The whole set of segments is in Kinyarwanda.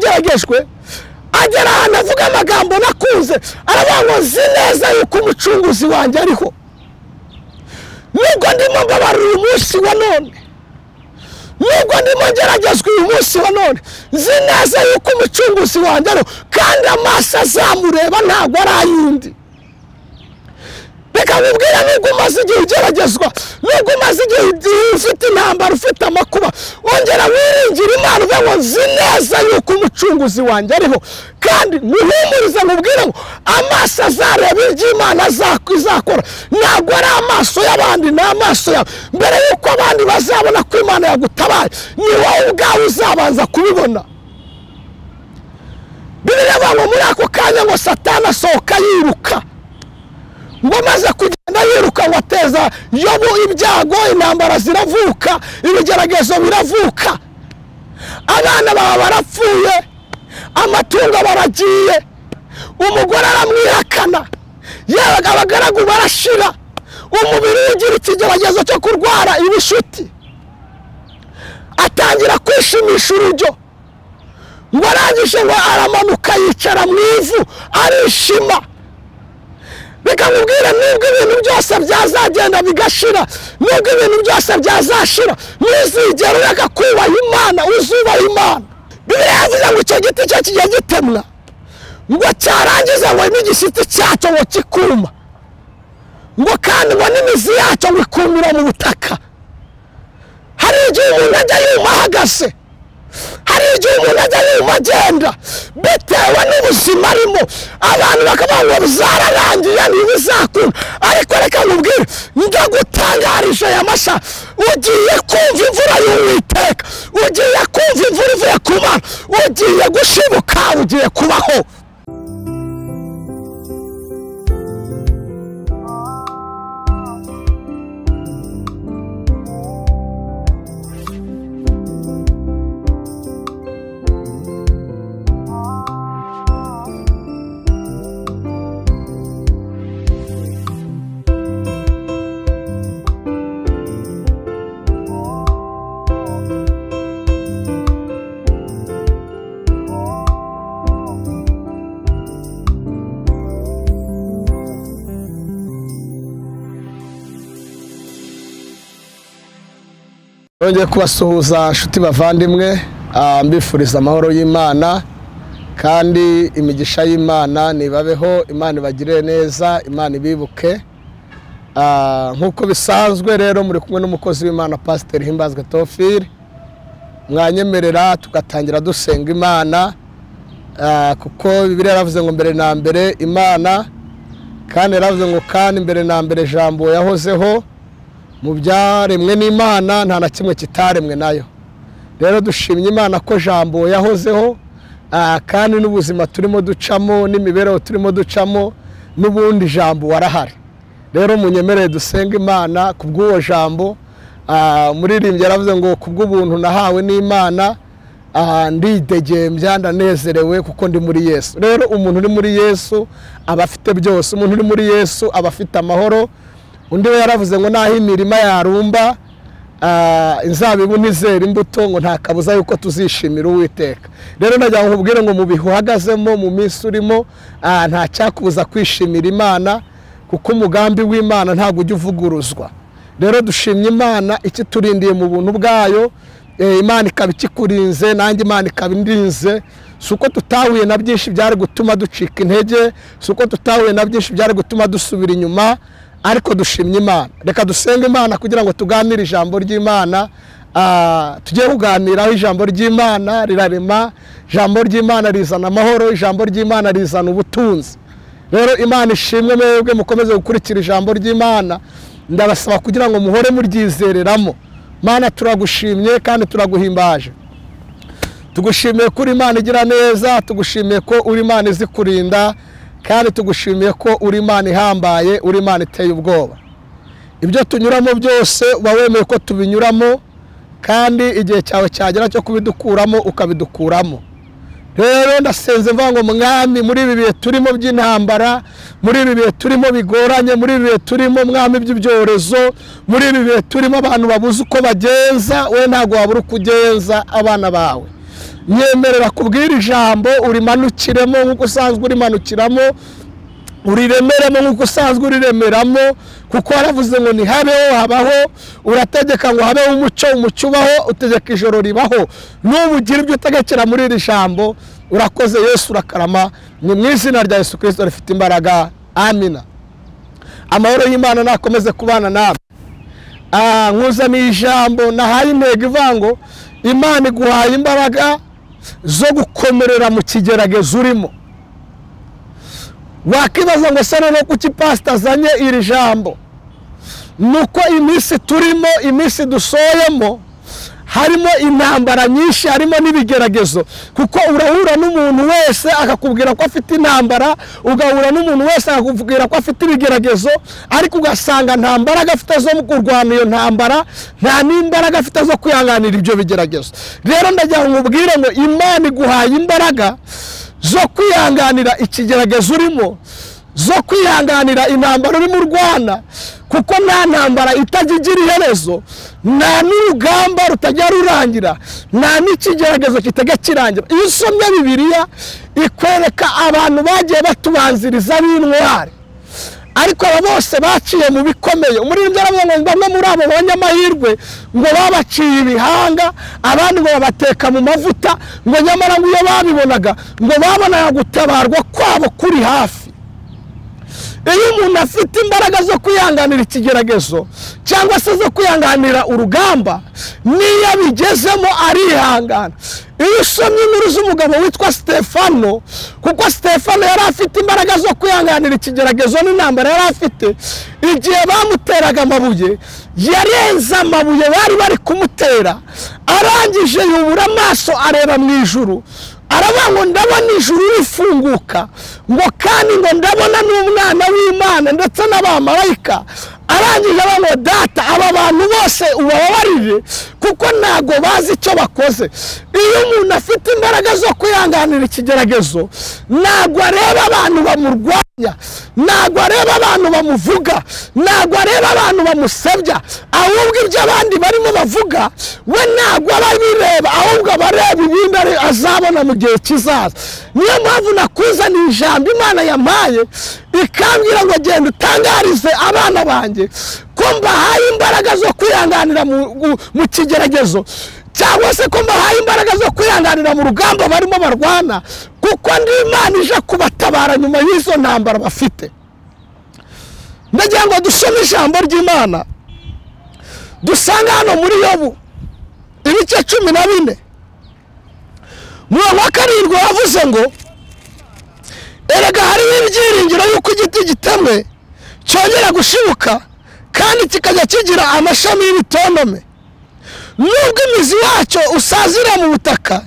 yarageragejwe agera ahantu avuga amagambo nakunze aravuga ngo nzi neza yuko umucunguzi wanjye ariho nubwo ndimo mbabarira uyu munsi wa none nubwo ndimo ngeragezwa uyu munsi wa none nzi neza yuko umucunguzi wanjye ariho kandi amaso azamureba ntabwo ari ay'undi reka mubwira nubwo umaze igihe ugeragezwa nubwo umaze igihe ufite intambara ufite amakuba wongera wiringira Imana uvuga ngo nzi neza yuko umucunguzi wanjye ariho kandi muhumurize mubwire ngo amaso azareba ibyo Imana izakora ntabwo ari amaso y'abandi ni amaso yawe mbere yuko abandi bazabona ko Imana yagutabaye ni wowe ubwawe uzabanza kubibona Bibiliya ivuga ngo muri ako kanya ngo Satani asohoka yiruka ngo maze kugenda yiruka ngo ateza Yobu ibyago intambara ziravuka ibigeragezo biravuka abana baba barapfuye amatungo baragiye umugore aramwihakana yewe abagaragu barashira umubiri ugira ikigeragezo cyo kurwara ibishuti atangira kwishimisha urujyo ngo arangije ngo aramanuka yicara mu ivu arishima reka mubwire nubwo ibintu byose byazagenda bigashira nubwo ibintu byose byazashira ntuzigere ureka kubaha Imana uzubaha Imana Bibiliya yavuze ngo icyo giti cyo kigiye gitemwa ngo cyarangiza ngo n'igishyitsi cyacyo ngo kikuma ngo kandi ngo n'imizi yacyo ngo ikumira mu butaka hari igihe umuntu ajya yuma ahagaze hari igihe umuntu ajya yuma agenda bitewe n'ubuzima arimo abantu bakavuga ngo zararangiye ntibizakunda ariko reka mubwire ndagutangarije aya masha ugiye kumva imvura y'Uwiteka ugiye kumva imvura ivuye ku Mana ugiye gushibuka ugiye kubaho Nongeye kubasuhuza nshuti bavandimwe mbifuriza amahoro y'Imana kandi imigisha y'Imana nibabeho Imana ibagirire neza Imana ibibuke nkuko bisanzwe rero muri kumwe n'umukozi w'Imana Pastor Himbazwe Theophile mwanyemerera tugatangira dusenga Imana kuko Bibiliya yaravuze ngo mbere na mbere Imana kandi yaravuze ngo kandi mbere na mbere jambo yahozeho mu byaremwe n'Imana nta na kimwe kitaremwe nayo rero dushimye Imana ko jambo yahozeho kandi n'ubuzima turimo ducamo n'imibereho turimo ducamo n'ubundi jambo warahari rero munyemerere dusenga Imana kubw'uwo jambo muririmbye yaravuze ngo kubw'ubuntu nahawe n'Imana ndidegembya ndanezerewe kuko ndi muri Yesu rero umuntu uri muri Yesu aba afite byose umuntu uri muri Yesu aba afite amahoro undi we yaravuze ngo naho imirima yarumba inzabibu ntizera imbuto ngo nta kabuza yuko tuzishimira Uwiteka rero najya nkubwire ngo mu bihe uhagazemo mu minsi urimo nta cyakubuza kwishimira Imana kuko umugambi w'Imana ntabwo ujya uvuguruzwa rero dushimye Imana ikiturindiye mu buntu bwayo Imana ikaba ikikurinze nanjye Imana ikaba indinze suko tutahuye na byinshi byari gutuma ducika intege suko tutahuye na byinshi byari gutuma dusubira inyuma ariko dushimye Imana reka dusenge Imana kugira ngo tuganire ijambo ry'Imana tugiye kuganiraho ijambo ry'Imana rirarema ijambo ry'Imana rizana amahoro ijambo ry'Imana rizana ubutunzi rero Imana ishimwe mwebwe mukomeze gukurikira ijambo ry'Imana ndabasaba kugira ngo muhore muryizereramo Mana turagushimye kandi turaguhimbaje tugushimiye kuri Imana igira neza tugushimiye ko uri Imana izi kurinda kandi tugushimiye ko uri Imana ihambaye uri Imana iteye ubwoba ibyo tunyuramo byose uba wemeye ko tubinyuramo kandi igihe cyawe cyagera cyo kubidukuramo ukabidukuramo rero ndasenze mvuga ngo mwami muri ibi bihe turimo by'intambara muri ibi bihe turimo bigoranye muri ibi bihe turimo mwami by'ibyorezo muri ibi bihe turimo abantu babuze uko bagenza we ntago wabura kugenza abana bawe nyemerera kubwira ijambo urimanukiremo nk'uko usanzwe urimanukiramo, uriremeremo nk'uko usanzwe uriremeramo, kuko waravuze ngo ntihabeho habaho, urategeka ngo habeho umucyo, umucyo ubaho, utegeka ijoro ribaho. N'ubu ugira ibyo utegekera muri iri jambo. Urakoze Yesu, urakarama, ni mu izina rya Yesu Kristo rifite imbaraga, amina. Amahoro y'Imana nakomeze kubana nawe. Nkuzaniye ijambo nahaye intego ivuga ngo Imana iguhaye imbaraga zo gukomerera mu kigeragezo urimo. Wakibaza ngo se rero kuki pastor azanye iri jambo? Nuko iminsi turimo, iminsi dusoyemo, harimo intambara nyinshi, harimo n'ibigeragezo, kuko urahura n'umuntu wese akakubwira ko afite intambara, ugahura n'umuntu wese akakubwira ko afite ibigeragezo, ariko ugasanga nta mbaraga afite zo kurwana iyo ntambara, nta n'imbaraga afite zo kwihanganira ibyo bigeragezo. Rero ndagira ngo ubwire ngo Imana iguhaye imbaraga zo kwihanganira ikigeragezo urimo, zo kwihanganira intambara urimo urwana, kuko nta ntambara itagira iherezo, nta n'urugamba rutajya rurangira, nta n'ikigeragezo kitajya kirangira. Iyo usomye Bibiliya ikwereka abantu bagiye batubanziriza b'intwari, ariko aba bose baciye mu bikomeye. Umuririmbyi aravuga ngo bamwe muri abo banyamahirwe ngo babaciye ibihanga, abandi ngo babateka mu mavuta, ngo nyamara ngo iyo babibonaga ngo babonaga gutabarwa kwabo kuri hafi. Iyo umuntu afite imbaraga zo kwihanganira ikigeragezo cyangwa se zo kwihanganira urugamba, niyo abigezemo arihangana. Iyo usomye inkuru z'umugabo witwa Stefano, kuko Stefano yari afite imbaraga zo kwihanganira ikigeragezo n'intambara yari afite, igihe bamuteraga amabuye yarenze amabuye bari kumutera, arangije yubura amaso areba mu ijuru, aravuga ngo ndabona ijuru rifunguka, ngo kandi ngo ndabona n'umwana w'Imana ndetse n'abamarayika. Arangije ngo data, aba bantu bose ubabarire kuko ntago bazi icyo bakoze. Iyo umuntu afite imbaraga zo kwihanganira ikigeragezo, ntago areba abantu bamurwanya, ntago areba abantu bamuvuga, ntago areba abantu bamusebya, ahubwo ibyo abandi barimo bavuga we ntago ababireba, ahubwo abareba ibindi azabona mu gihe kizaza. Niyo mpamvu nakuzaniye ijambo Imana yampaye ikambwira ngo genda utangarize abana banjye ko mbahaye imbaraga zo kwihanganira mu kigeragezo, cyangwa se ko mbahaye imbaraga zo kwihanganira mu rugamba barimo barwana, kuko ndi Imana ije kubatabara nyuma y'izo ntambara bafite. Ndagira ngo dusome ijambo ry'Imana dusanga hano muri Yobu ibice 14 murongo wa 7 wavuze ngo erega hari ibyiringiro yuko igiti gitemwe cyongera gushibuka kandi kikajya kigira amashami y'ibitontome, nubwo imizi yacyo usazira mu butaka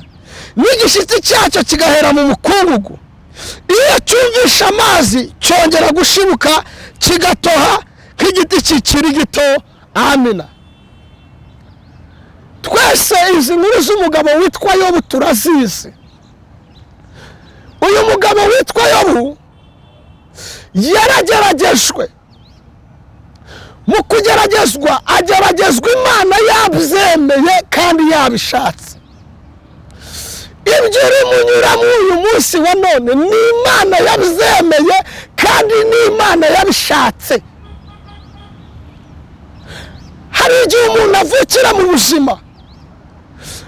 n'igishitsi cyacyo kigahera mu mukungugu, iyo cyumvisha amazi cyongera gushibuka kigatoha nk'igiti kikiri gito. Amina. Twese izi nkuru z'umugabo witwa Yobu turazizi. Uyu mugabo witwa Yobu yarageragejwe, mu kugeragezwa ageragezwa Imana yabyemeye kandi yabishatse. Ibyo rimunyuramo uyu munsi wa none ni Imana yabyemeye kandi ni Imana yabishatse. Hari igihe umuntu avukira mu buzima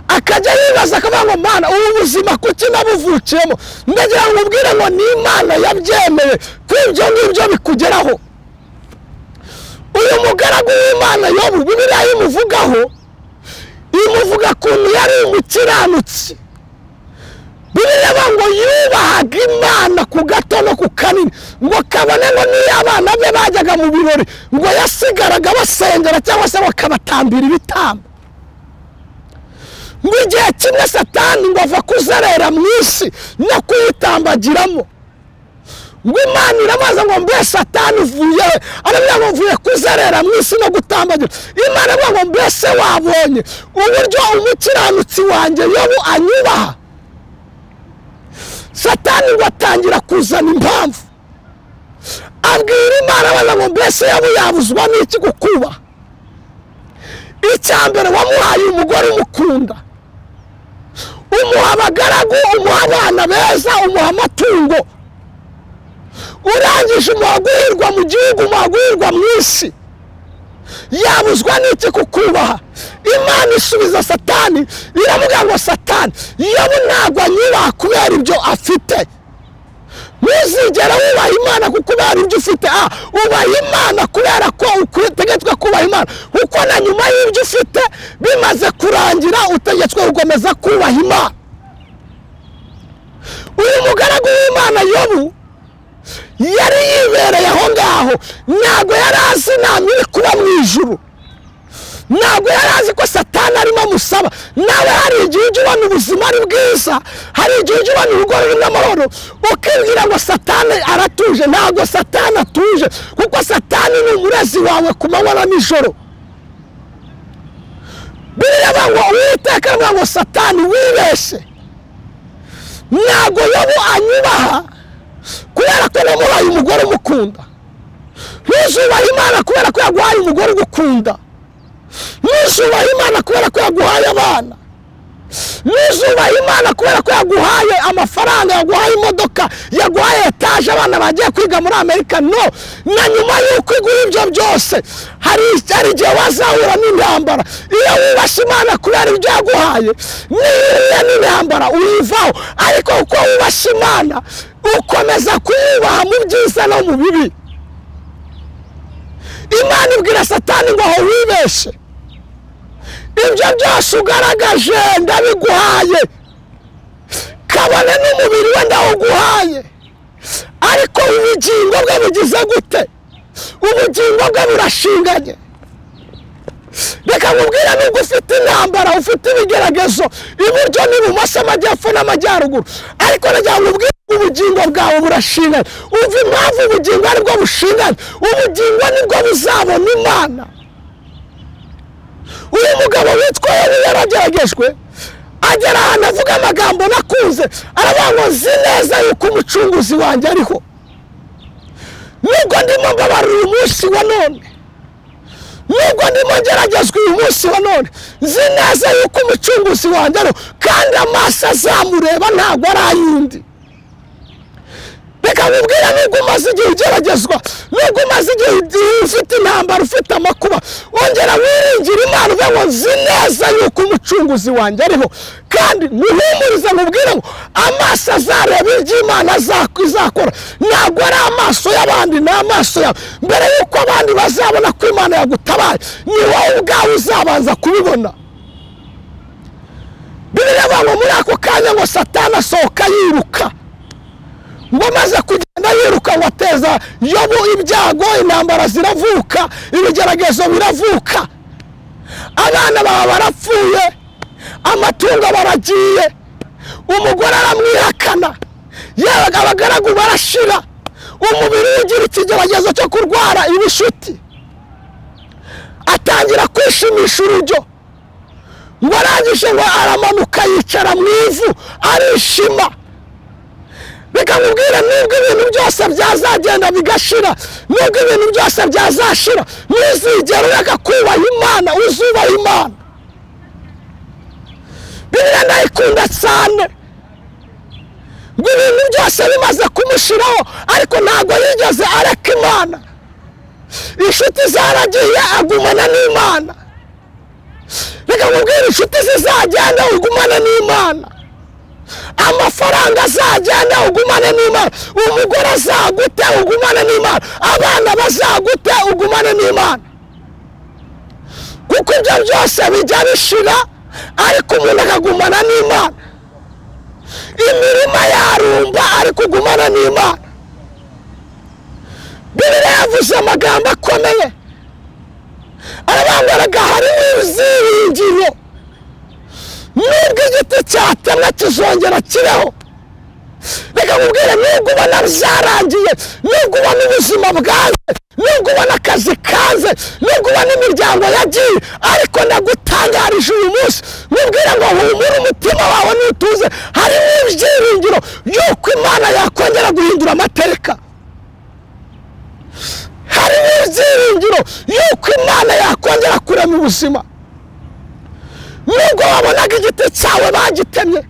akajya yibaza akavuga ngo Mana, ubu buzima kuki nabuvukiyemo? Ndagira ngo ubwire ngo ni Imana yabyemeye ko ibyo ngibyo bikugeraho. Uyu mugaragu w'Imana Yobu, Bibiliya imuvugaho, imuvuga kuntu yari umukiranutsi. Bibiliya ngo yubahaga Imana ku gato no ku kanini, ngo kabone ngo niyo abana be bajyaga mu birori ngo yasigaraga basengera cyangwa se bakabatambira ibitambo. Ngo igihe kimwe Satani ngo ava kuzerera mu isi no kuyitambagiramo, ngo Imana irabaza ngo mbe Satani uvuye? Aravuga ngo mvuye kuzerera mu isi no gutambagira. Imana iravuga ngo mbese wabonye uburyo umukiranutsi wanjye Yobu anyubaha? Satani ngo atangira kuzana impamvu, abwira Imana abaza ngo mbese Yobu yabuzwa n'iki kukuba? Icyambere wamuhaye umugore umukunda, umuha abagaragu umuha abana beza, umuha amatungo, urangije umuha guhirwa mu gihugu, umuha guhirwa mu isi. Yabuzwa n'iki kukubaha? Imana isubiza Satani iravuga ngo Satani, Yobu ntabwo anyubaha kubera ibyo afite. Ntuzigera wubaha Imana kubera ibyo ufite. Ubaha Imana kubera ko utegetswe kubaha Imana, kuko na nyuma y'ibyo ufite bimaze kurangira utegetswe gukomeza kubaha Imana. Uyu mugaragu w'Imana Yobu yari yibereye aho ngaho, ntabwo yari azi inama iri kuba mu ijuru, ntabwo yari azi ko Satani arimo amusaba. Nawe hari igihe ujya ubona ubuzima ari bwiza, hari igihe ujya ubona urugo rurimo amahoro, ukibwira ngo Satani aratuje. Ntabwo Satani atuje, kuko Satani ni umurezi wawe ku manywa na nijoro. Bireba ngo Uwiteka aravuga ngo Satani wibeshye. Ntabwo Yobu anyubaha kubera ko namuhaye umugore umukunda. Ntuzubaha Imana kubera ko yaguhaye umugore ugukunda. Ntuzubaha Imana kubera ko yaguhaye abana. Ntuzubaha Imana kubera ko yaguhaye amafaranga, yaguhaye imodoka, yaguhaye etaje, abana bagiye kwiga muri Amerika. No, na nyuma y'uko igura ibyo byose hari igihe wazahura n'intambara. Iyo wubashye Imana kubera ibyo yaguhaye, niyo n'intambara uyivaho. Ariko uko wubashye Imana ukomeza kuyubaha mu byiza no mu bibi. Imana ibwira Satani ngo aho wibeshe, ibyo byose ugaragaje ndabiguhaye, kabone n'umubiri we ndawuguhaye, ariko ubugingo bwe bugize gute? Ubugingo bwe burashinganye. Reka nkubwira, nubwo ufite intambara, ufite ibigeragezo iburyo n'ibumoso, amajyepfo n'amajyaruguru, ariko nagira ngo ubwire ubugingo bwawe burashinganye. Umva impamvu ubugingo aribwo bushinganye. Ubugingo nibwo buzabona Imana. Uyu mugabo witwa Yobu yarageragejwe, agera ahantu avuga amagambo nakunze, aravuga ngo nzi neza yuko umucunguzi wanjye ariho. Nubwo ndimo mbabarira uyu munsi wa none, nubwo ndimo ngeragezwa uyu munsi wa none, nzi neza yuko umucunguzi wanjye ariho, kandi amaso azamureba ntabwo ari ay'undi. Reka nkubwire, nubwo umaze igihe ugeragezwa, nubwo umaze igihe ufite intambara, ufite amakuba, wongera wiringira Imana uvuga ngo nzi neza yuko umucunguzi wanjye ariho. Kandi muhumurize mubwire ngo amaso azareba ibyo Imana izakora, ntabwo ari amaso y'abandi, ni amaso yawe. Mbere yuko abandi bazabona ko Imana yagutabaye, ni wowe ubwawe uzabanza kubibona. Bireba ngo muri ako kanya ngo Satani asohoka yiruka, ngo amaze kugenda yiruka ngo ateza Yobu ibyago, intambara ziravuka, ibigeragezo biravuka, abana baba barapfuye, amatungo baragiye, umugore aramwihakana, yewe abagaragu barashira, umubiri ugira ikigeragezo cyo kurwara ibishuti, atangira kwishimisha urujyo, ngo arangije ngo aramanuka yicara mu ivu arishima. Reka nkubwire, nubwo ibintu byose byazagenda bigashira, nubwo ibintu byose byazashira, ntuzigere ureka kubaha Imana, uzubaha Imana. Bibiliya ndayikunda cyane, ngo ibintu byose bimaze kumushiraho, ariko ntabwo yigeze areka Imana. Inshuti zaragiye agumana n'Imana. Reka nkubwire, inshuti zizagenda ugumane n'Imana, amafaranga azagenda ugumane n'Imana, umugore azagute ugumane n'Imana, abana bazagute ugumane n'Imana, kuko ibyo byose bijya bishira, ariko umuntu akagumana n'Imana. Imirima yarumba ariko ugumana n'Imana. Bibiliya yavuze amagambo akomeye, arabangaraga harimo ibyiringiro. Nubwo igiti cyatemwe kizongera kibeho. Reka nkubwire, nubwo ubona byarangiye, nubwo ubona ubuzima bwanze, nubwo ubona akazi kanze, nubwo ubona imiryango yagiye, ariko ndagutangarije uyu munsi, nkubwire ngo humura, umutima wawe nutuze, harimo ibyiringiro yuko Imana yakongera guhindura amateka. Harimo ibyiringiro yuko Imana yakongera kurema ubuzima. Nubwo wabonaga igiti cyawe bagitemye,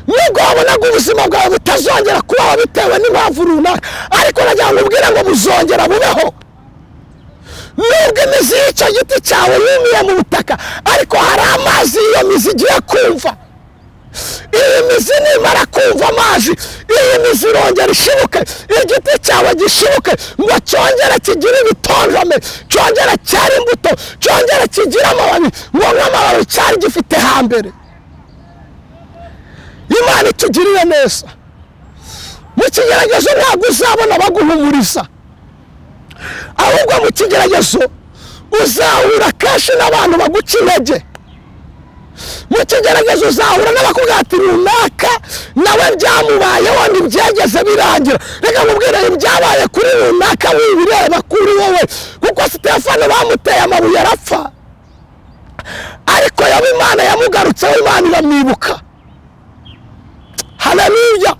nubwo wabonaga ubuzima bwawe butazongera kubaho bitewe n'impamvu runaka, ariko nagira ngo ubwire ngo buzongera bubeho. Nubwo imizi y'icyo giti cyawe yumiye mu butaka, ariko hari amazi iyo mizi igiye kumva. Iyi mizi nimara kumva amazi, iyi mizi irongera ishibuke, igiti cyawe gishibuke, ngo cyongere kigire ibitonjome, cyongere cyari imbuto, cyongere kigire amababi, ngo nk'amababi cyari gifite hambere. Imana itugirire neza. Mu kigeragezo ntabwo uzabona baguhumuriza, ahubwo mu kigeragezo uzahura kenshi n'abantu baguca intege. Mu kigeragezo uzahura n'abakubwira ati runaka nawe byamubayeho ntibyegeze birangira. Reka nkubwire ibyabaye kuri runaka wibireba kuri wowe, kuko Sitefano bamuteye amabuye arapfa, ariko yobu Imana yamugarutseho, Imana iramwibuka. Haleluya.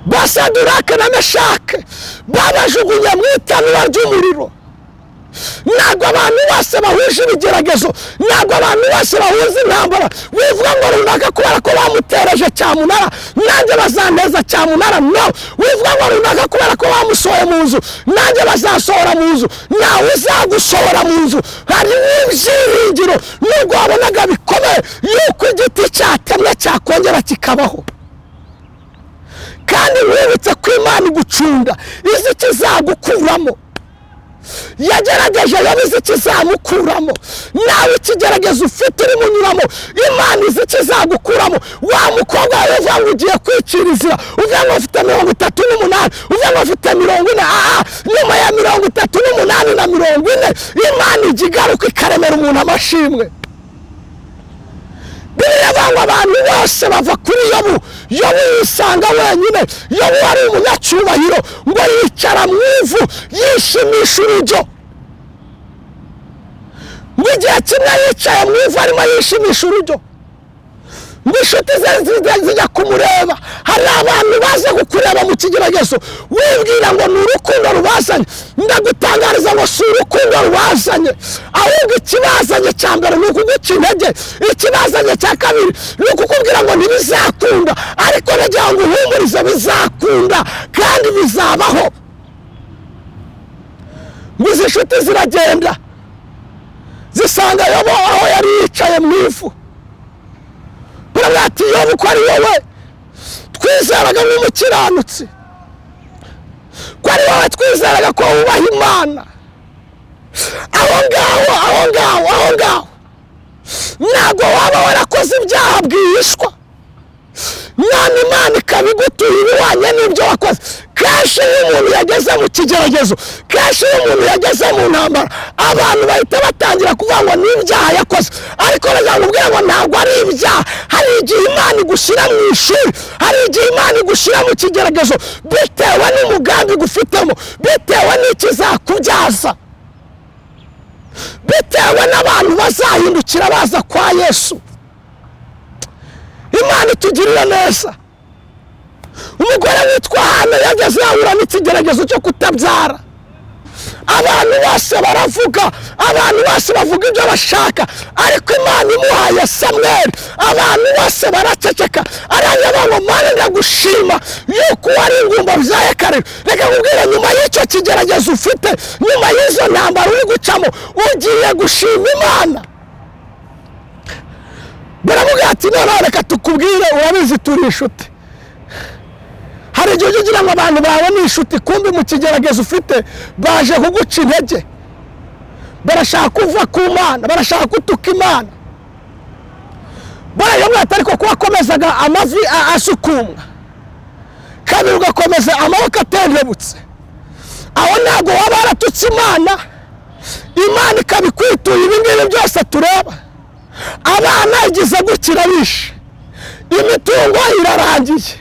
Basaduraka na Meshake babajugunye mu itanura ry'umuriro. Ntabwo abantu bose bahuje ibigeragezo, ntabwo abantu bose bahuza intambara wivuga ngo runaka kubera ko bamutereje cyamunara nanjye bazaneza cyamunara. No, wivuga ngo runaka kubera ko bamusohoye mu nzu nanjye bazasohora mu nzu. Nawe uzagusohora mu nzu. Hari ibyiringiro nubwo wabonaga bikomeye yuko igiti cyatemwe cyakongera kikabaho. Kandi wibutse ko Imana igucunda izi kizagukuramo. Yagerageje yabize kizamukuramo. Nawe ikigeragezo ufite uri munyuramo, Imana izi kizagukuramo. Wa mukobwa uvuga ngo ugiye kwicira inzira, uvuga ngo ufite 38, uvuga ngo ufite 40, nyuma ya 38 na 40 Imana igigaruka ikaremera umuntu amashimwe. Biriya bangwa abantu bose bava kuri Yobu. Yobu yisanga wenyine. Yobu wari umunyacyubahiro, ngo yicara mu ivu yishimisha urujyo. Ngo igihe kimwe yicaye mu ivu arimo yishimisha urujyo, ngo inshuti ze zijya kumureba. Hari abantu baza kukureba mu kigeragezo wibwira ngo ni urukundo rubazanye. Ndagutangariza ngo si urukundo rubazanye, ahubwo ikibazanye cya mbere ni ukuguca intege. Ikibazanye cya kabiri ni ukukubwira ngo ntibizakunda, ariko nagira ngo uhumurize bizakunda kandi bizabaho. Ngo izi nshuti ziragenda zisanga Yobu aho yari yicaye mu ivu. Barati Yobu ko ari wowe twizeraga nk'umukiranutsi, ko ari wowe twizeraga ko wubaha Imana. Aho ngaho ntabwo waba warakoze ibyaha bwihishwa, none Imana ikabigutuye ibihwanye n'ibyo wakoze. Kenshi iyo umuntu yageze mu kigeragezo, kenshi iyo umuntu yageze mu ntambara, abantu bahita batangira kuvuga ngo ni ibyaha yakoze. Ariko bazamubwira ngo ntabwo ari ibyaha. Hari igihe Imana igushyira mu ishuri, hari igihe Imana igushyira mu kigeragezo bitewe n'umugambi gufitemo, bitewe n'ikizakubyaza, bitewe n'abantu bazahindukira baza kwa Yesu. Imana itugirira neza. Umugore witwa Hana yageze ahura n'ikigeragezo cyo kutabyara. Abantu bose baravuga, abantu bose bavuga ibyo bashaka, ariko Imana imuhaye Samweli abantu bose baraceceka. Aranyaba ngo Mana ndagushima yuko wari ingumba byaye kare. Reka nkubwire, nyuma y'icyo kigeragezo ufite, nyuma y'izo ntambara uri gucamo, ugiye gushima Imana. Baravuga ati none reka tukubwire, urabizi turi inshuti. Hari igihe ugira ngo abantu bawe ni inshuti, kumbi mu kigeragezo ufite baje kuguca intege, barashaka kuva ku Mana, barashaka kutuka Imana. Barayamwe ariko kubakomezaga amavi asukumwa, kabiri ugakomeza amaboko atendebutse. Aho ntabwo waba waratutse Imana, Imana ikabikwituye. Ibi ngibi byose tureba, abana igize gukira bishe, imitungo irarangiye,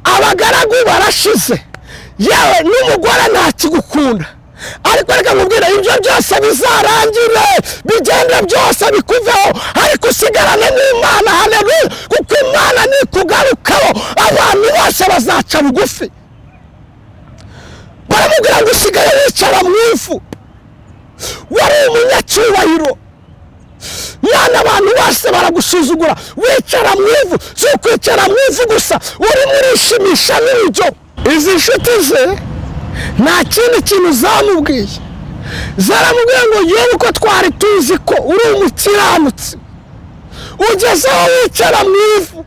abagaragu barashize, yewe n'umugore ntakigukunda. Ariko reka nkubwire, ibyo byose bizarangire, bigende byose bikuveho, ariko usigarane n'Imana. Haleluya. Kuko Imana nikugarukaho abantu bose bazaca bugufi. Baramubwira ngo usigaye wicara mu ivu, wari umunyacyubahiro, mwana abantu bose baragusuzugura wicara mu ivu si ukwicara mu ivu gusa urimo urishimisha n'ibyo izi nshuti ze nta kindi kintu zamubwiye zaramubwiye ngo yewe uko twari tuzi ko uri umukiranutsi ugeze aho wicara mu ivu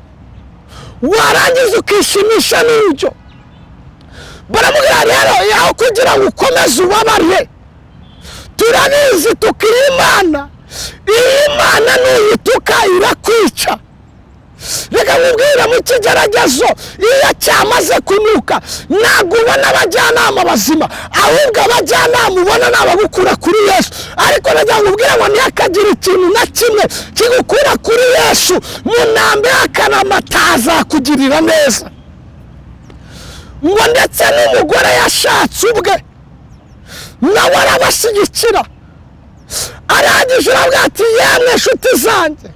warangiza ukishimisha n'ibyo baramubwira rero yaho kugira ngo ukomeze ubabare turabizi tukiyimana iyi Mana nuyituka irakwica reka nkubwira mu kigeragezo iyo cyamaze kunuka ntabwo ubona abajyanama bazima ahubwo abajyanama ubona n'abagukura kuri Yesu ariko najya nkubwira ngo ntihakagire ikintu na kimwe kigukura kuri Yesu mu ntambwe y'akanamata azakugirira neza ngo ndetse n'umugore yashatse ubwe nawe arabashyigikira arangije aravuga ati yemwe nshuti zanjye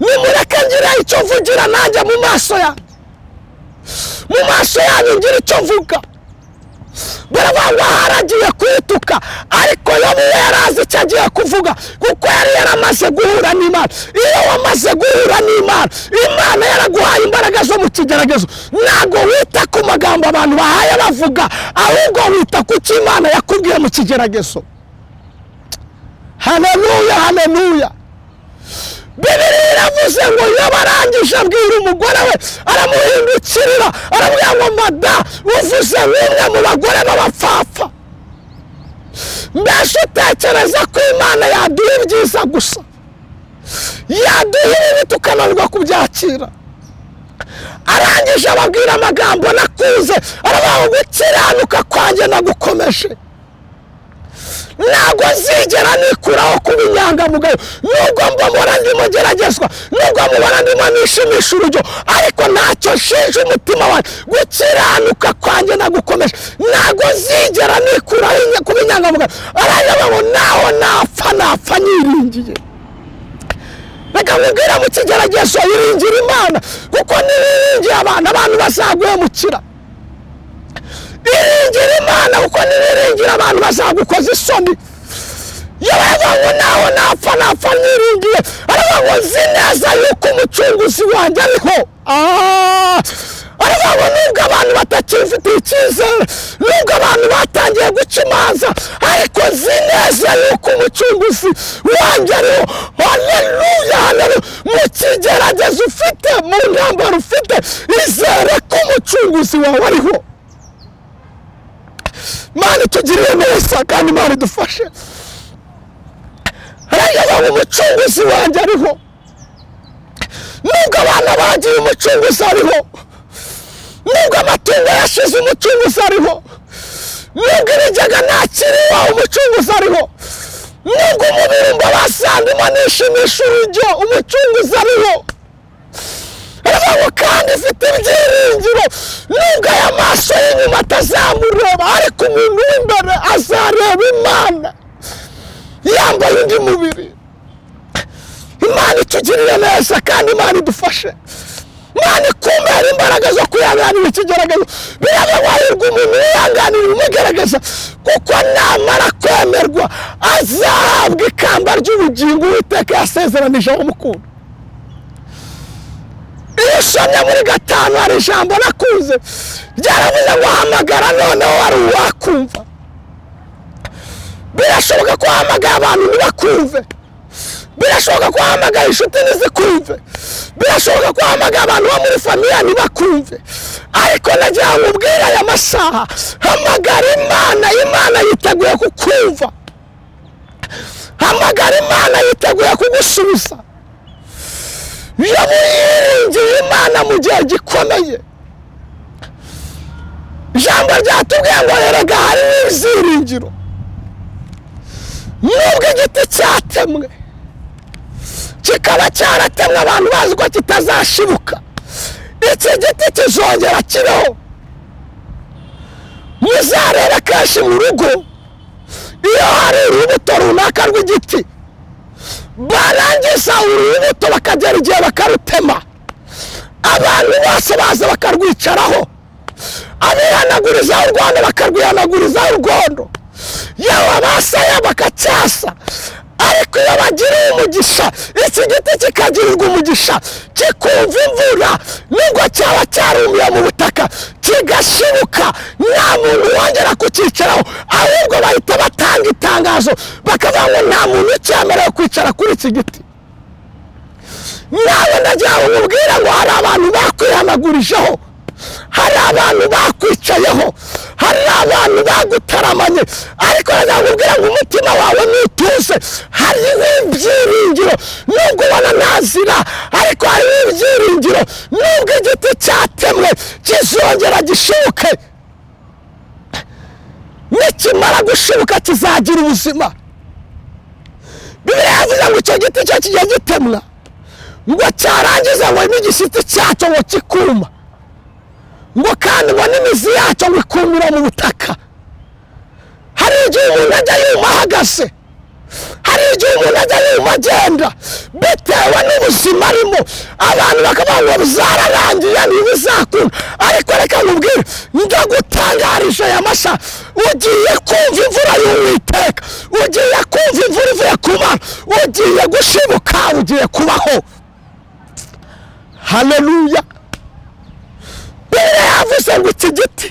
nimureke ngira icyo mvugira nanjye mu maso yanyu ngira icyo mvuga baravuga haragiye kwituka ariko yobu yarazi icyo agiye kuvuga kuko yari yaramaze guhura n'Imana iyo wamaze guhura n'Imana Imana yaraguhaye imbaraga zo mu kigeragezo ntabwo wita ku magambo abantu bahaye bavuga ahubwo wita ku cyo Imana yakubwiye mu kigeragezo haleluya haleluya Bibiliya iravuze ngo iyo barangije abwira umugore we aramuhindukirira aravuga ngo mada uvuze nk'umwe mu bagore b'abapfapfa mbese utekereza ko Imana yaduha ibyiza gusa yaduha ibibi tukananirwa kubyakira arangije ababwira amagambo nakuze aravuga ngo gukiranuka kwanjye nagukomeje ntabwo nzigera nikuraho kuba inyangamugayo nubwo mbona ndimo geragezwa nubwo mubona ndimo nishimisha urujyo ariko ntacyo nshinja umutima wanjye gukiranuka kwanjye nagukomeje ntabwo nzigera nikuraho kuba inyangamugayo aravuga ngo naho napfa niringiye reka nkubwira mu kigeragezo yiringira Imana kuko niringiye abantu bazaguhemukira iringira Imana kuko niringira abantu bazagukoza isoni yaravuga ngo naho napfa niringiye aravuga ngo nzi neza yuko umucunguzi wanjye ariho aravuga ngo nubwo abantu batakifitiye icyizere nubwo abantu batangiye guca imanza ariko nzi neza yuko umucunguzi wanjye ariho haleluya haleluya mu kigeragezo ufite mu ntambaro ufite izere ko umucunguzi wawe ariho Mana tugirire neza kandi Imana idufashe aravuga ngo umucunguzi wanjye ariho nubwo abana bagiye umucunguzi ariho nubwo amatungo yashize umucunguzi ariho nubwo ibigega ntakiriho umucunguzi ariho nubwo umubiri mba basangamo nishimisha urujyo umucunguzi ariho aravuga ngo kandi ifite ibyiringiro nubwo aya maso y'inyuma atazamureba ariko umuntu w'imbere azareba Imana yambaye undi mubiri Imana itugirire neza kandi Imana idufashe Imana ikumere imbaraga zo kwihanganira ikigeragezo birabahirwa umuntu wihanganira umugerageza kuko namara kwemerwa azahabwa ikamba ry'ubugingo Uwiteka yasezeranije abamukunda iyo usomye muri 5 hari ijambo nakuze ryaravuze ngo hamagara noneho wari uwakumva birashoboka ko hamagara abantu ntibakumve birashoboka ko hamagara inshuti ntizikumve birashoboka ko hamagara abantu bo muri famiye ntibakumve ariko nagira ngo ubwire aya masaha hamagara Imana yiteguye kukumva hamagara Imana yiteguye kugusubiza iyo wiringiye Imana mu gihe gikomeye ijambo ryatubwiye ngo erega hari ibyiringiro nubwo igiti cyatemwe kikaba cyaratemwe abantu bazi ko kitazashibuka iki giti kizongera kibeho muzarebe kenshi mu rugo iyo hari urubuto runaka rw'igiti barangiza urubuto bakagera igihe bakarutema abantu bose baza bakarwicaraho abihanagurizaho urwondo bakarwihanagurizaho urwondo yewe abasaya bakacyasa ariko iyo bagiriye umugisha iki giti kikagirirwa umugisha kikumva imvura nubwo cyaba cyarumiye mu butaka kigashibuka nta muntu wongera kucyicaraho ahubwo bahita batanga itangazo bakavuga ngo nta muntu cyemerewe kwicara kuri iki giti. nawe ndagira ngo nkubwire ngo hari abantu bakwihanagurishaho, hari abantu bakwicayeho, hari abantu bagutaramanye, ariko ndagira ngo nkubwire ngo umutima wawe nituze. hariho ibyiringiro nubwo ubona ntazira, ariko hariho ibyiringiro nubwo igiti cyatemwe kizongera gishibuke. nikimara gushibuka kizagira ubuzima. Bibiliya yavuze ngo icyo giti cyo kigiye gitemwa ngo cyarangiza ngo n'igishitsi cyacyo ngo kikuma, ngo kandi ngo n'imizi yacyo ngo ikumira mu butaka. hari igihe umuntu ajya yuma ahagaze, hari igihe umuntu ajya yuma agenda bitewe n'ubuzima arimo. abantu bakavuga ngo bizararangiye ntibizakunda, ariko reka nkubwire ndagutangarije aya masha, ugiye kumva imvura y'Uwiteka, ugiye kumva imvura ivuye ku Mana, ugiye gushibuka, ugiye kubaho. haleluya. Bibiliya yavuze ngo iki giti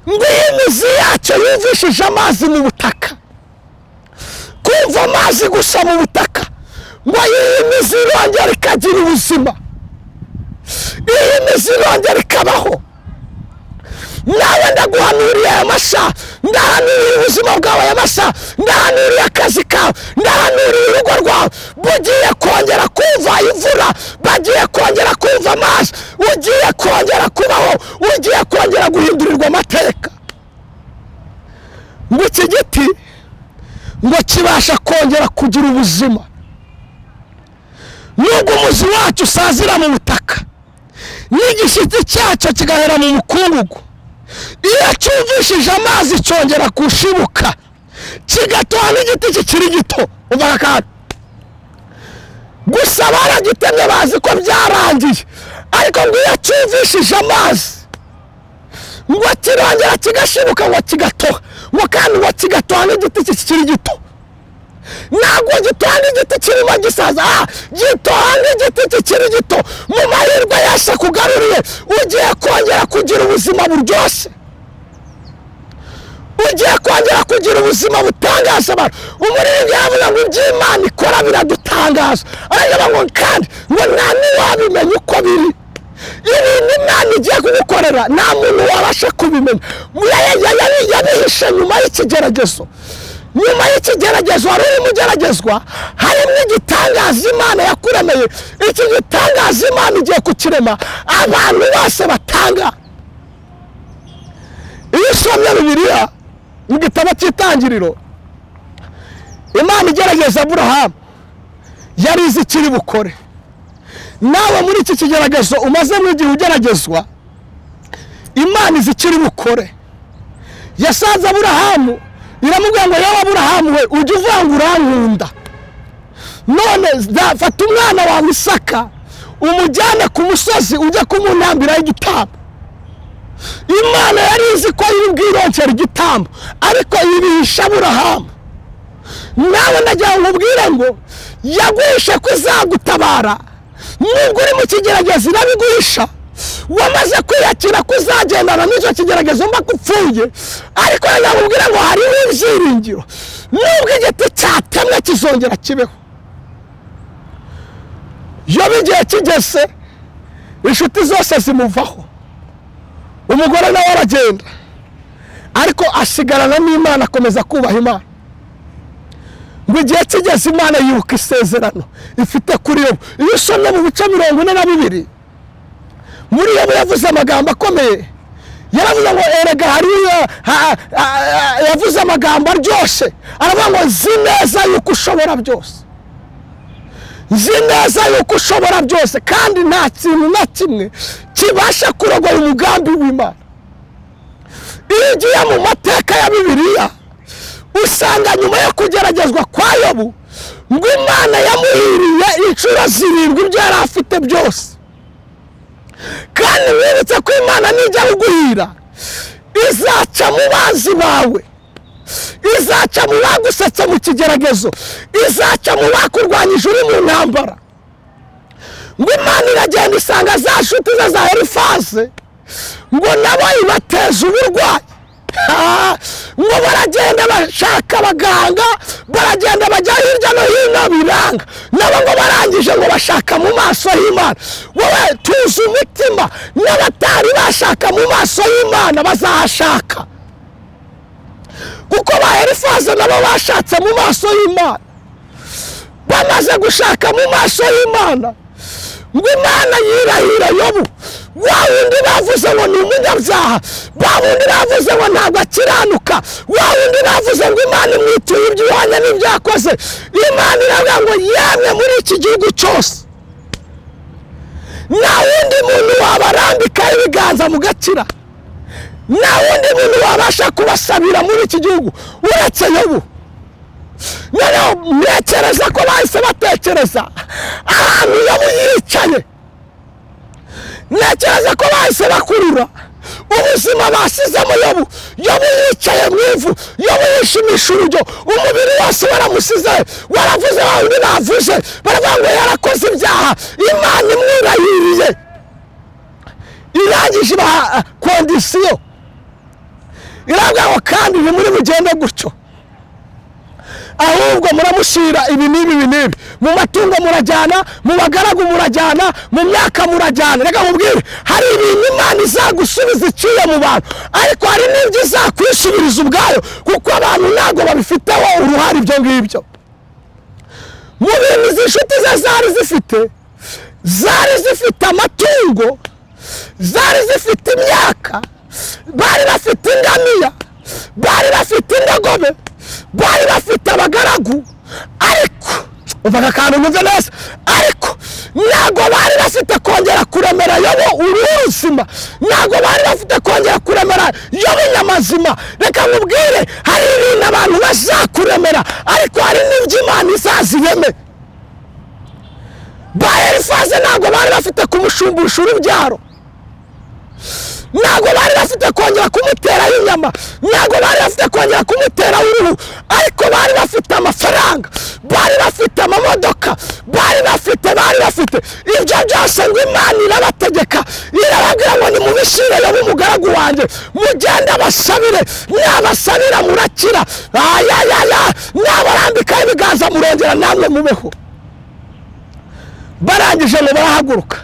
ngo imizi yacyo yumvishije amazi mu butaka. kumva amazi gusa mu butaka ngo iyi mizi irongera ikagira ubuzima, iyi mizi irongera ikabaho. nawe ndaguhanuriye aya masha, ndahanuriye ubuzima bwawe aya masha, ndahanuriye akazi kawe, ndahanuriye urugo rwawe. bugiye kongera kumva imvura, bagiye kongera kumva amazi, ugiye kongera kubaho, ugiye kongera guhindurirwa amateka. ngo iki giti ngo kibasha kongera kugira ubuzima nubwo umuzi wacyo usazira mu butaka, n'igishitsi cyacyo kigahera mu mukungugu. iyo cyumvishije amazi cyongera gushibuka, kigatoha n'igiti kikiri gito. umva kandi gusa baragitemye bazi ko byarangiye, ariko ngo iyo cyumvishije amazi ngo kirongera kigashibuka, ngo kigatoha, ngo kandi ngo kigatoha n'igiti kikiri gito. ntabwo gitoha n'igiti kirimo gisaza, gitoha n'igiti kikiri gito. mu mahirwe yasha kugaruriye, ugiye kongera kugira ubuzima buryoshye, ugiye kongera kugira ubuzima butangaje. abantu umuririmbyi yavuga ngo iby'Imana ikora biradutangaza, aravuga ngo kandi ngo nta n'uwabimenya uko biri. ibintu Imana igiye kugukorera nta muntu wabasha kubimenya. yabihishe nyuma y'ikigeragezo. nyuma y'ikigeragezo wari urimo ugeragezwa, harimo igitangaza Imana yakuremeye. iki gitangaza Imana igiye kukirema abantu bose batanga. iyo usomye Bibiliya mu gitabo cy'Itangiriro, Imana igerageza Aburahamu yari izi ikiri bukore. nawe muri iki kigeragezo umaze mu gihe ugeragezwa, Imana izi ikiri bukore. yasanze Aburahamu iramubwira ngo yewe Aburahamu we, ujye uvanga urankunda, none fata umwana wawe Isaka umujyane ku musozi ujye kumuntambiraho igitambo. Imana yari izi ko iri bwironkera igitambo, ariko yibihisha Aburahamu. nawe ndagira ngo nkubwire ngo yaguhishe ko izagutabara. nubwo uri mu kigeragezo irabiguhisha, wamaze kwiyakira ko uzagendana n'icyo kigeragezo mba kupfuye, ariko ndagira ngo nkubwire ngo hariho ibyiringiro. nubwo igiti cyatemwe kizongera kibeho. iyo bigiye kigeze, inshuti zose zimuvaho, umugore nawe aragenda, ariko asigarana n'Imana, akomeza kubaha Imana. ngo igihe kigeze Imana yibuka isezerano ifite kuri Yobu. iyo usomye mu bice 42 muri Yobu yavuze amagambo akomeye. yaravuze ngo erega hariya, yavuze amagambo aryoshye, aravuga ngo nzi neza yuko ushobora byose, nzi neza yuko ushobora byose, kandi nta kintu na kimwe kibasha kurogoya umugambi w'Imana. iyo ugiye mu mateka ya Bibiliya usanga nyuma yo kugeragezwa kwa Yobu ngo Imana yamuhiriye inshuro 7 ibyo yari afite byose. kandi wibutse ko Imana nijya kuguhira izaca mu banzi bawe, izaca mu bagusetse mu kigeragezo, izaca mu bakurwanyije uri mu ntambara. Ngo Imana iragenda isanga za nshuti ze za Elifaze ngo nabo ibateza uburwayi. Ngo baragenda bashaka abaganga, baragenda bajya hirya no hino biranga, nabo ngo barangije ngo bashaka mu maso y'Imana. Wowe tuzi umutima, n'abatari bashaka mu maso y'Imana bazahashaka, kuko ba Elifaze nabo bashatse mu maso y'Imana. Bamaze gushaka mu maso y'Imana, ngo Imana yirahira Yobu, wa wundi bavuze ngo ni umunyabyaha, ba wundi bavuze ngo ntabwo akiranuka, wa wundi bavuze ngo Imana imwituye ibyo ihwanye n'ibyo yakoze. Imana iravuga ngo yemwe muri iki gihugu cyose nta wundi muntu wabarambikaho ibiganza mugakira, nta wundi muntu wabasha kubasabira muri iki gihugu uretse Yobu. Noneho ntekereza ko bahise batekereza ahantu Yobu yicaye, ntekereza ko bahise bakurura ubuzima basizemo Yobu. Yobu yicaye mu ivu, Yobu yishimisha urujyo, umubiri wose waramusize, waravuze wa wundi bavuze, baravuga ngo yarakoze ibyaha, Imana imwirahiriye. Irangije ibaha kondisiyo, iravuga ngo kandi ntimuri mugende gutyo, ahubwo muramushyira ibi n'ibi n'ibi, mu matungo murajyana, mu bagaragu murajyana, mu myaka murajyana. Reka mubwire, hari ibintu Imana izagusubiza iciye mu bantu, ariko hari n'ibyo izakwisubiriza ubwayo, kuko abantu ntabwo babifiteho uruhare ibyo ngibyo. Mu bintu izi nshuti ze zari zifite amatungo, zari zifite imyaka, bari bafite ingamiya, bari bafite indogobe, bari bafite abagaragu, ariko uvuga akantu mwumve neza, ariko ntabwo bari bafite kongera kuremera Yobu uruzima, ntabwo bari bafite kongera kuremera Yobu inyamazima. Reka mubwire, hari ibintu abantu bazakuremera, ariko hari n'ibyo Imana izazireme. Ba Elifaze ntabwo bari bafite kumushumbusha urubyaro, ntabwo bari bafite kongera kumutera inyama, ntabwo bari bafite kongera kumutera uruhu, ariko bari bafite amafaranga, bari bafite amamodoka, bari bafite ibyo byose. Ngo Imana irabategeka, irababwira ngo nimubishyire Yobu umugaragu wanjye, mugende basabire, nabasabira murakira, nabarambikaho ibiganza murongera namwe mubeho. Barangije ngo barahaguruka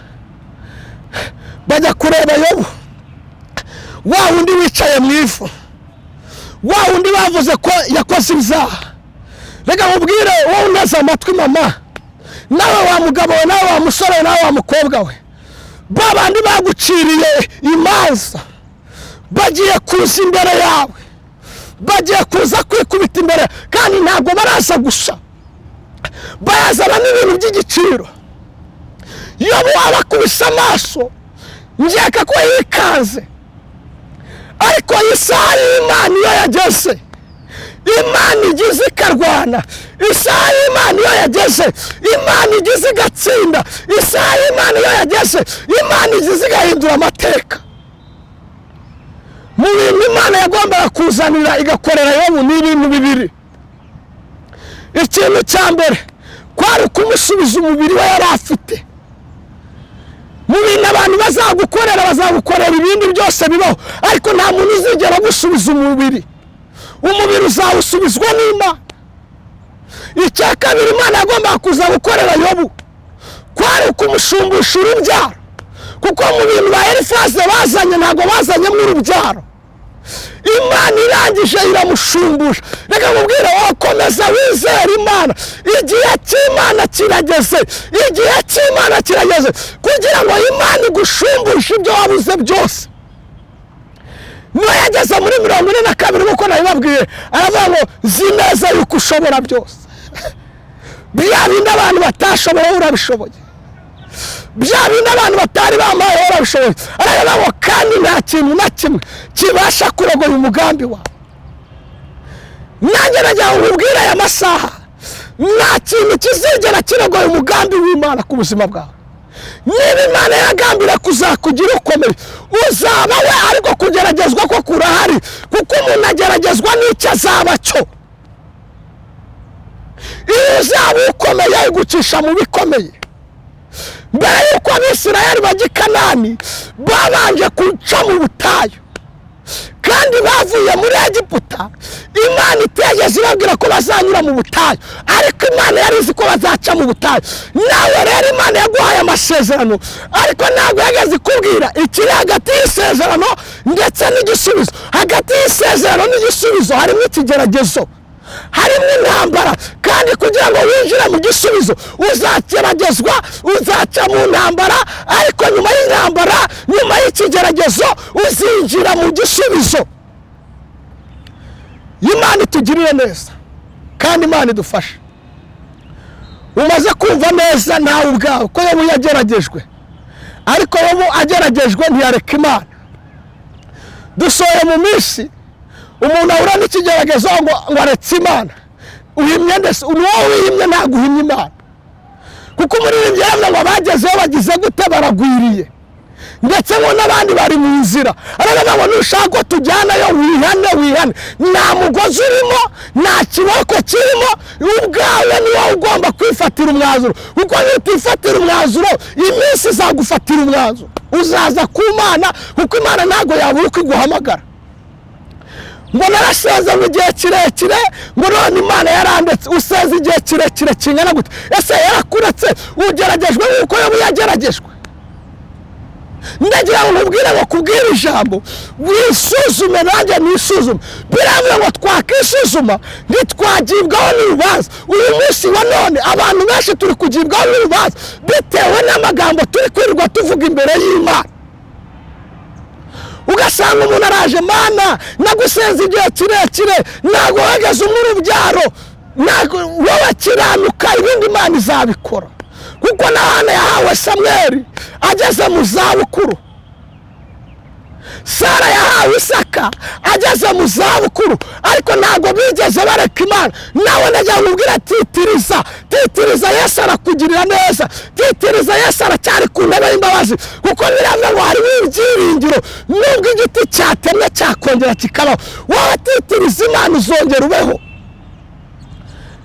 bajya kureba Yobu, wa wundi wicaye mu ifu, wa wundi bavuze ko yakoze ibyaha. Reka mubwire, wowe unaze amatwi mama, nawe wa mugabo we, nawe wa musore we, nawe wa mukobwa we, ba bandi baguciriye imanza bagiye kuza imbere yawe, bagiye kuza kwikubita imbere, kandi ntabwo baraza gusa, barazana n'ibintu by'igiciro. Yobu abakubise amaso, njyeka ko yikaze, ariko isaha y'Imana iyo yageze, Imana igize ikarwana, isaha y'Imana iyo yageze, Imana igize igatsinda, isaha y'Imana iyo yageze, Imana igize igahindura amateka. Mu bintu Imana yagombaga kuzanira igakorera Yobu ni ibintu bibiri. Ikintu cya mbere kwari ukumusubiza umubiri we yari afite. Mu bintu abantu bazagukorera ibindi byose bibaho, ariko nta muntu uzigera gusubiza umubiri. Umubiri uzawusubizwa n'Imana. Icya kabiri Imana yagombaga kuza gukorera Yobu kwari ukumushumbusha urubyaro, kuko mu bintu ba Elifaze bazanye ntabwo bazanye mu urubyaro. Imana irangije iramushumbusha. Reka mubwire, wakomeza wizera Imana, igihe cy'Imana kirageze, igihe cy'Imana kirageze kugira ngo Imana igushumbushe ibyo wabuze byose. Niyo yageze muri 42 nk'uko nabibabwiye, aravuga ngo zi neza yuko ushobora byose. Bya bindi abantu batashobora urabishoboye, bya bindi abantu batari bamaye urabishoboye. Aravuga ngo kandi nta kintu na kimwe kibasha kurogoya umugambi wawe. Nanjye najya nkubwira aya masaha, nta kintu kizigera kirogoya umugambi w'Imana ku buzima bwawe. niba Imana yagambira kuzakugira ukomeye uzaba we, ariko kugeragezwa ko kurahari, kuko umuntu ageragezwa n'icyo azaba cyo. iyo uzaba ukomeye igucisha mu bikomeye. mbere y'uko Abisirayeli bajya i Kanani babanje guca mu butayu, kandi bavuye muri Egiputa Imana itegeze ibabwira ko bazanyura mu butayu, ariko Imana yari izi ko bazaca mu butayu. nawe rero Imana yaguhaye amasezerano, ariko ntabwo yageze ikubwira ikiri hagati y'isezerano ndetse n'igisubizo. hagati y'isezerano n'igisubizo harimo ikigeragezo, harimo intambara, kandi kugira ngo winjire mu gisubizo uzageragezwa, uzaca mu ntambara, ariko nyuma y'intambara, nyuma y'ikigeragezo uzinjira mu gisubizo. Imana itugirire neza kandi Imana idufashe. umaze kumva neza nawe ubwawe ko Yobu yageragejwe, ariko Yobu ageragejwe ntiyareka Imana. dusohoye mu minsi umuntu ahura n'ikigeragezo ngo aretse Imana. uhimye ndetse uwo wihimye ntabwo uhimye Imana, kuko umuririmbyi yaravuze ngo abagezeho bagize gute baragwiriye, ndetse ngo n'abandi bari mu nzira. aravuga ngo nushaka ko tujyanayo wihane, nta mugozi urimo, nta kiboko kirimo, ubwawe ni wowe ugomba kwifatira umwanzuro, kuko nutifatira umwanzuro iminsi izagufatira umwanzuro, uzaza ku Mana, kuko Imana ntabwo yabura uko iguhamagara. ngo naraseze mu gihe kirekire, ngo none Imana yarandetse. useze igihe kirekire kingana gute? ese yarakuretse ugeragejwe nk'uko Yobu yageragejwe? ndagira ngo nkubwire ngo kubwira ijambo wisuzume, nanjye nisuzume. biravuga ngo twakisuzuma ntitwagibwaho n'urubanza. uyu munsi wa none abantu benshi turi kugibwaho n'urubanza bitewe n'amagambo turi kwirirwa tuvuga imbere y'Imana. ugasanga umuntu araje, Mana nagusenze igihe kirekire ntabwo wageze urubyaro, wowe kiranuka, ibindi Imana izabikora. kuko na Hana yahawe Samweli ageze mu zabukuru, Sara yahawe Isaka ageze mu zabukuru, ariko ntabwo bigeze bareka Imana. nawe ndagira ngo ubwire titiriza Yesu arakugirira neza, titiriza Yesu aracyari ku ntebe y'imbabazi, kuko biravuga ngo harimo ibyiringiro. nubwo igiti cyatemwe cyakongera kikabaho, wowe titiriza Imana uzongera ubeho,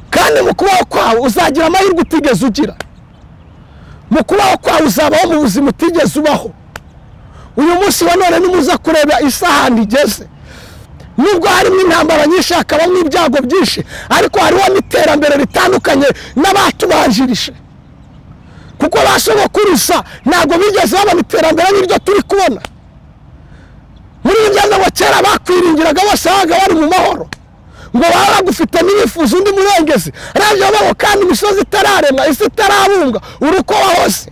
kandi mu kubaho kwawe uzagira amahirwe utigeze ugira. mu kubaho kwawe uzabaho mu buzima utigeze ubaho. uyu munsi wa none nimuza kureba isahani igeze, nubwo harimo intambara nyinshi, hakabamo ibyago byinshi, ariko hariho n'iterambere ritandukanye n'abatubanjirije, kuko basogokuruza ntabwo bigeze babona iterambere n'iryo turi kubona. muri iyi ngendo ngo kera bakwiringiraga bose babaga bari mu mahoro, ngo baba bagufite n'ibifuzo undi murengezi. arabyo baho kandi imisozi itararemwa, isi itarabumbwa, uri uko wahoze.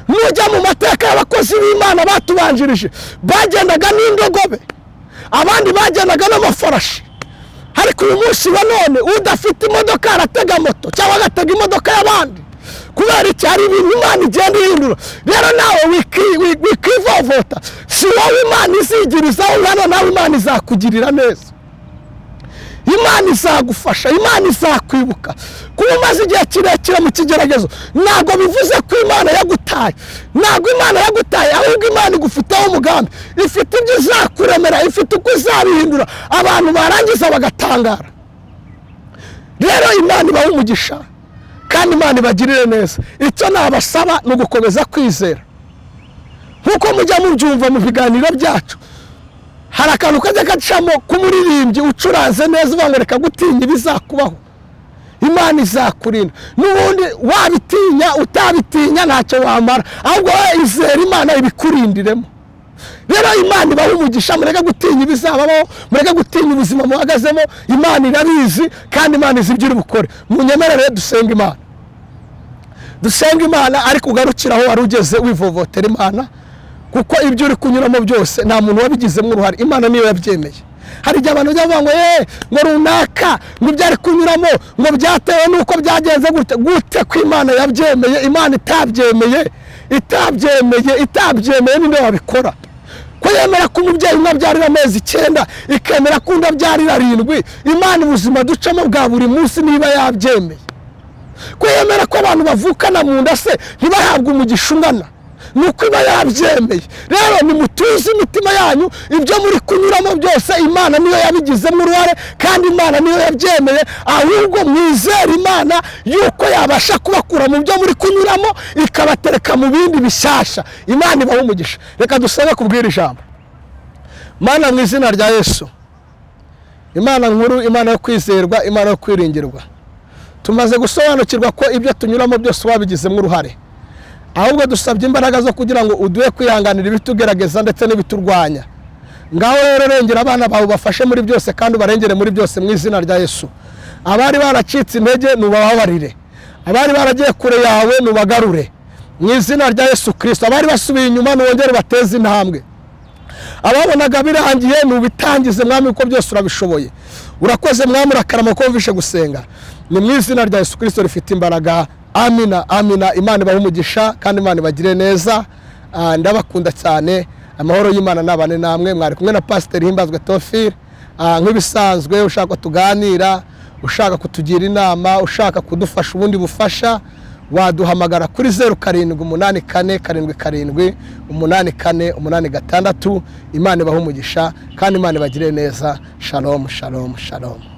nujya mu mateka y'abakozi b'Imana batubanjirije, bagendaga n'indogobe, abandi bagendaga n'amafarashi. ariko uyu munsi wa none udafite imodoka aratega moto cyangwa agatega imodoka y'abandi. kubera iki? hari ibintu Imana igenda ihindura. rero nawe wikivovota, si wowe Imana izigirizaho hano, nawe Imana izakugirira neza. Imana izagufasha, Imana izakwibuka. kuba umaze igihe kirekire mu kigeragezo ntabwo bivuze ko Imana yagutaye. ntabwo Imana yagutaye, ahubwo Imana igufiteho umugambi, ifite ibyo izakuremera, ifite uko izabihindura, abantu barangiza bagatangara. rero Imana ibaha umugisha kandi Imana ibagirire neza. icyo nabasaba ni ugukomeza kwizera, nk'uko mujya mubyumva mu biganiro byacu. hari akantu kajya gacamo k'umuririmbyi ucuranze neza uvuga ngo reka gutinya ibizakubaho, Imana izakurinda. n'ubundi wabitinya utabitinya ntacyo wamara, ahubwo wowe izera Imana ibikurindiremo. rero Imana ibaha umugisha, mureke gutinya ibizabaho, mureke gutinya ubuzima muhagazemo. Imana irabizi kandi Imana izi ibyo iri bukore. munyemerere dusenga Imana, ariko ugarukira aho wari ugeze wivovotera Imana, kuko ibyo uri kunyuramo byose nta muntu wabigizemo uruhare, Imana niyo yabyemeye. hari igihe abantu bajya bavuga ngo runaka ngo byari kunyuramo ngo byatewe nuko byagenze gute ko Imana yabyemeye. Imana itabyemeye ninde wabikora? ko yemera ko umubyeyi umwe abyarira amezi 9, ikemera ko undi abyarira 7. Imana ubuzima ducamo bwa buri munsi niba yabyemeye, kwemera ko abantu bavukana mu nda se ntibahabwe umugisha ungana nuko iba yabyemeye. Rero nimutuze imitima yanyu, ibyo muri kunyuramo byose Imana niyo yabigizemo uruhare kandi Imana niyo yabyemeye, ahubwo mwizere Imana yuko yabasha kubakura mu byo muri kunyuramo ikabatereka mu bindi bishyashya. Imana ibahe umugisha. Reka dusabe kubwira ijambo. Mana mu izina rya Yesu, Imana nkuru, Imana yo kwizerwa, Imana yo kwiringirwa, tumaze gusobanukirwa ko ibyo tunyuramo byose wabigizemo uruhare, ahubwo dusabye imbaraga zo kugira ngo uduhe kwihanganira ibitugerageza ndetse n'ibiturwanya. Ngaho rero rengera abana bawe, bafashe muri byose kandi ubarengere muri byose mu izina rya Yesu. Abari baracitse intege nubababarire, abari baragiye kure yawe nubagarure mu izina rya Yesu Kristo. Abari basubiye inyuma nuwongere bateze intambwe, ababonaga birangiye nubitangize Mwami, uko byose urabishoboye. Urakoze Mwami, urakarama ko wumvishe gusenga, ni mu izina rya Yesu Kristo rifite imbaraga. Amina, amina. Imana ibahe umugisha kandi Imana ibagire neza. Ndabakunda cyane. Amahoro y'Imana nabane namwe. Mwari kumwe na Pasiteri Himbazwe Theophile. Nk'ibisanzwe, ushaka tuganira, ushaka kutugira inama, ushaka kudufasha ubundi bufasha, waduhamagara kuri 0784778486. Imana ibahe umugisha kandi Imana ibagire neza. Shalom, shalom, shalom.